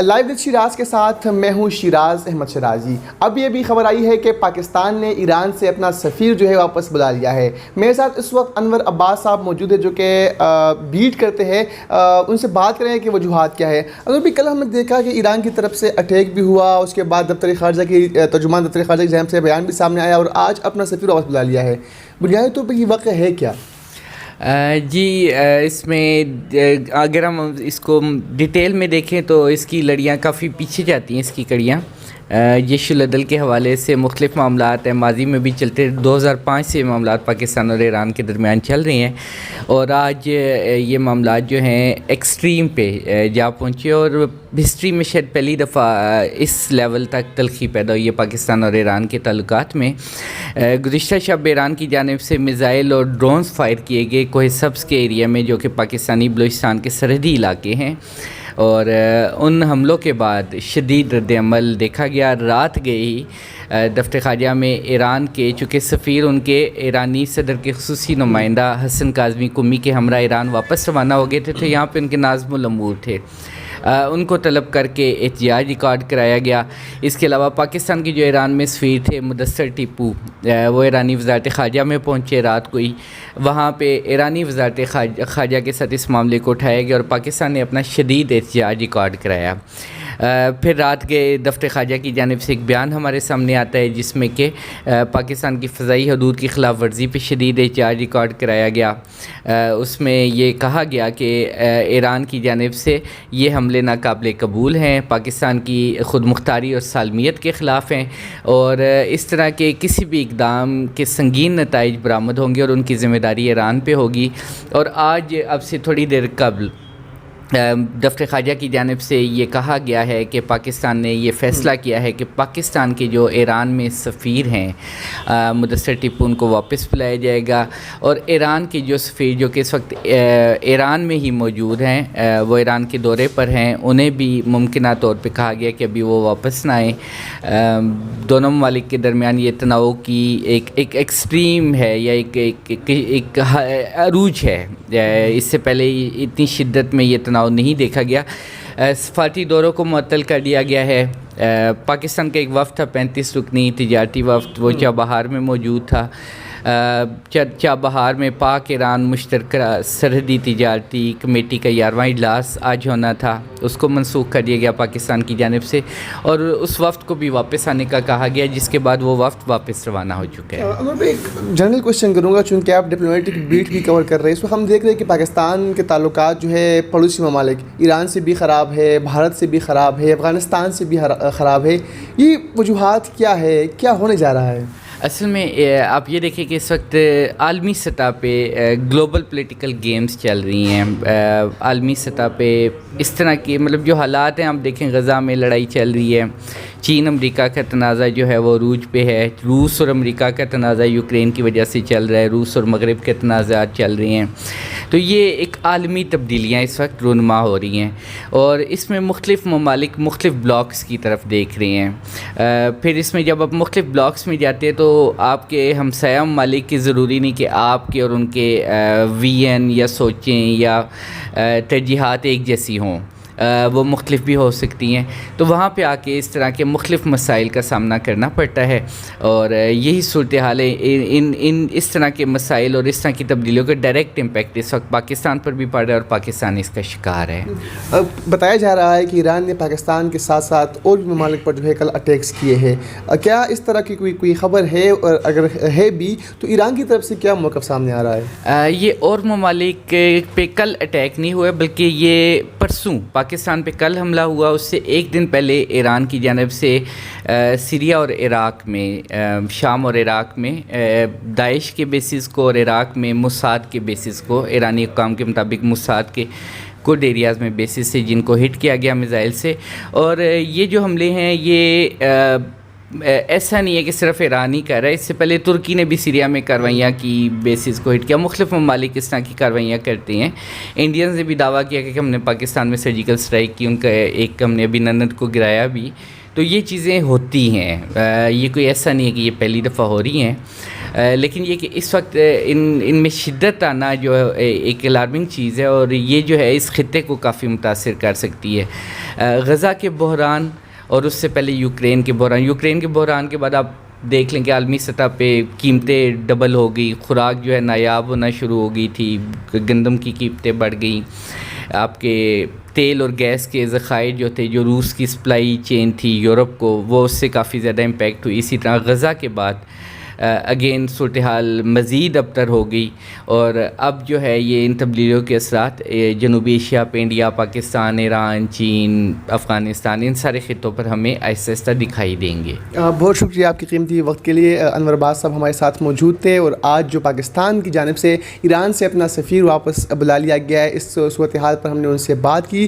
Live with Shiraz کے ساتھ میں ہوں شیراز احمد شیرازی۔ اب یہ بھی خبر آئی ہے کہ پاکستان نے ایران سے اپنا سفیر جو ہے واپس بلا لیا ہے۔ میرے ساتھ اس وقت انور عباس صاحب موجود ہے جو کہ بیٹ کرتے ہیں، ان سے بات کریں کہ وجوہات کیا ہے۔ اگر بھی کل ہم نے دیکھا کہ ایران کی طرف سے اٹیک بھی ہوا، اس کے بعد دفتر خارجہ کی ترجمان دفتر خارجہ کی جانب سے بیان بھی سامنے آیا، اور آج اپنا سفیر واپس بلا لیا ہے۔ بنیادی طور پر یہ واقعہ ہے کیا؟ جی، اس میں اگر ہم اس کو ڈیٹیل میں دیکھیں تو اس کی لڑیاں کافی پیچھے جاتی ہیں، اس کی کڑیاں جیش العدل کے حوالے سے مختلف معاملات ہیں، ماضی میں بھی چلتے 2005 سے معاملات پاکستان اور ایران کے درمیان چل رہے ہیں، اور آج یہ معاملات جو ہیں ایکسٹریم پہ جا پہنچے، اور ہسٹری میں شاید پہلی دفعہ اس لیول تک تلخی پیدا ہوئی ہے پاکستان اور ایران کے تعلقات میں۔ گزشتہ شب ایران کی جانب سے میزائل اور ڈرونز فائر کیے گئے کوہ سبز کے ایریا میں، جو کہ پاکستانی بلوچستان کے سرحدی علاقے ہیں، اور ان حملوں کے بعد شدید رد عمل دیکھا گیا۔ رات گئے ہی دفتر خارجہ میں ایران کے چونکہ سفیر ان کے ایرانی صدر کے خصوصی نمائندہ حسن کاظمی قمی کے ہمراہ ایران واپس روانہ ہو گئے تھے، یہاں پہ ان کے ناظم الامور تھے، ان کو طلب کر کے احتجاج ریکارڈ کرایا گیا۔ اس کے علاوہ پاکستان کی جو ایران میں سفیر تھے مدثر ٹیپو، وہ ایرانی وزارت خارجہ میں پہنچے رات کو ہی، وہاں پہ ایرانی وزارت خارجہ کے ساتھ اس معاملے کو اٹھایا گیا اور پاکستان نے اپنا شدید احتجاج ریکارڈ کرایا۔ پھر رات کے دفتر خارجہ کی جانب سے ایک بیان ہمارے سامنے آتا ہے جس میں کہ پاکستان کی فضائی حدود کی خلاف ورزی پہ شدید احتجاج ریکارڈ کرایا گیا۔ اس میں یہ کہا گیا کہ ایران کی جانب سے یہ حملے ناقابل قبول ہیں، پاکستان کی خود مختاری اور سالمیت کے خلاف ہیں، اور اس طرح کے کسی بھی اقدام کے سنگین نتائج برآمد ہوں گے اور ان کی ذمہ داری ایران پہ ہوگی۔ اور آج اب سے تھوڑی دیر قبل دفتر خارجہ کی جانب سے یہ کہا گیا ہے کہ پاکستان نے یہ فیصلہ کیا ہے کہ پاکستان کے جو ایران میں سفیر ہیں مدثر ٹیپو، ان کو واپس بلایا جائے گا، اور ایران کے جو سفیر جو کہ اس وقت ایران میں ہی موجود ہیں، وہ ایران کے دورے پر ہیں، انہیں بھی ممکنہ طور پہ کہا گیا کہ ابھی وہ واپس نہ آئیں۔ دونوں ممالک کے درمیان یہ تناؤ کی ایک ایکسٹریم ہے یا ایک عروج ہے، اس سے پہلے اتنی شدت میں یہ تناؤ نہیں دیکھا گیا۔ سفارتی دوروں کو معطل کر دیا گیا ہے۔ پاکستان کا ایک وفد تھا 35 رکنی تجارتی وفد، وہ چابہار میں موجود تھا۔ چابہار میں پاک ایران مشترکہ سرحدی تجارتی کمیٹی کا 11واں اجلاس آج ہونا تھا، اس کو منسوخ کر دیا گیا پاکستان کی جانب سے، اور اس وفد کو بھی واپس آنے کا کہا گیا، جس کے بعد وہ وفد واپس روانہ ہو چکا ہے۔ میں ایک جنرل کوشچن کروں گا، چونکہ آپ ڈپلومیٹک بیٹ بھی کور کر رہے ہیں، اس وقت ہم دیکھ رہے ہیں کہ پاکستان کے تعلقات جو ہے پڑوسی ممالک ایران سے بھی خراب ہے، بھارت سے بھی خراب ہے، افغانستان سے بھی خراب ہے، یہ وجوہات کیا ہے، کیا ہونے جا رہا ہے؟ اصل میں آپ یہ دیکھیں کہ اس وقت عالمی سطح پہ گلوبل پولیٹیکل گیمز چل رہی ہیں، عالمی سطح پہ اس طرح کی مطلب جو حالات ہیں، آپ دیکھیں غزہ میں لڑائی چل رہی ہے، چین امریکہ کا تنازع جو ہے وہ عروج پہ ہے، روس اور امریکہ کا تنازع یوکرین کی وجہ سے چل رہا ہے، روس اور مغرب کے تنازعات چل رہے ہیں، تو یہ ایک عالمی تبدیلیاں اس وقت رونما ہو رہی ہیں، اور اس میں مختلف ممالک مختلف بلاکس کی طرف دیکھ رہے ہیں۔ پھر اس میں جب آپ مختلف بلاکس میں جاتے ہیں تو آپ کے ہمسایہ ممالک کی ضروری نہیں کہ آپ کے اور ان کے وی این یا سوچیں یا ترجیحات ایک جیسی ہوں، وہ مختلف بھی ہو سکتی ہیں، تو وہاں پہ آ کے اس طرح کے مختلف مسائل کا سامنا کرنا پڑتا ہے، اور یہی صورتحال ہے۔ اس طرح کے مسائل اور اس طرح کی تبدیلیوں کا ڈائریکٹ امپیکٹ اس وقت پاکستان پر بھی پڑ رہا ہے، اور پاکستان اس کا شکار ہے۔ بتایا جا رہا ہے کہ ایران نے پاکستان کے ساتھ ساتھ اور بھی ممالک پر جو ہے کل اٹیکس کیے ہیں، کیا اس طرح کی کوئی خبر ہے، اور اگر ہے بھی تو ایران کی طرف سے کیا موقف سامنے آ رہا ہے؟ یہ اور ممالک پہ کل اٹیک نہیں ہوا، بلکہ یہ پرسوں پاکستان پہ کل حملہ ہوا، اس سے ایک دن پہلے ایران کی جانب سے سیریا اور عراق میں، شام اور عراق میں داعش کے بیسز کو، اور عراق میں موساد کے بیسز کو، ایرانی حکام کے مطابق موساد کے کچھ ایریاز میں بیسز سے جن کو ہٹ کیا گیا میزائل سے، اور یہ جو حملے ہیں یہ ایسا نہیں ہے کہ صرف ایران ہی کر رہا ہے، اس سے پہلے ترکی نے بھی سیریا میں کارروائیاں کی، بیسز کو ہٹ کیا، مختلف ممالک اس طرح کی کارروائیاں کرتے ہیں۔ انڈینز نے بھی دعویٰ کیا کہ ہم نے پاکستان میں سرجیکل سٹرائک کی، ان کا ایک ہم نے ابھی نند کو گرایا بھی، تو یہ چیزیں ہوتی ہیں، یہ کوئی ایسا نہیں ہے کہ یہ پہلی دفعہ ہو رہی ہیں۔ لیکن یہ کہ اس وقت ان میں شدت آنا جو ہے ایک الارمنگ چیز ہے، اور یہ جو ہے اس خطے کو کافی متاثر کر سکتی ہے۔ غزہ کے بحران اور اس سے پہلے یوکرین کے بحران کے بعد آپ دیکھ لیں کہ عالمی سطح پہ قیمتیں ڈبل ہو گئی، خوراک جو ہے نایاب ہونا شروع ہو گئی تھی، گندم کی قیمتیں بڑھ گئیں، آپ کے تیل اور گیس کے ذخائر جو تھے، جو روس کی سپلائی چین تھی یورپ کو، وہ اس سے کافی زیادہ امپیکٹ ہوئی۔ اسی طرح غزہ کے بعد اگین صورتحال مزید ابتر ہو گئی، اور اب جو ہے یہ ان تبدیلیوں کے اثرات جنوبی ایشیا پہ، انڈیا، پاکستان، ایران، چین، افغانستان، ان سارے خطوں پر ہمیں آہستہ آہستہ دکھائی دیں گے۔ بہت شکریہ آپ کی قیمتی وقت کے لیے۔ انور عباس صاحب ہمارے ساتھ موجود تھے، اور آج جو پاکستان کی جانب سے ایران سے اپنا سفیر واپس بلا لیا گیا ہے، اس صورتحال پر ہم نے ان سے بات کی،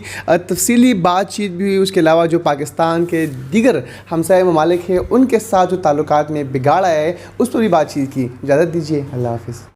تفصیلی بات چیت بھی ہوئی۔ اس کے علاوہ جو پاکستان کے دیگر ہمسائے ممالک ہیں ان کے ساتھ جو تعلقات میں بگاڑ آیا ہے اس پر بھی بات چیت کی۔ اجازت دیجیے، اللہ حافظ۔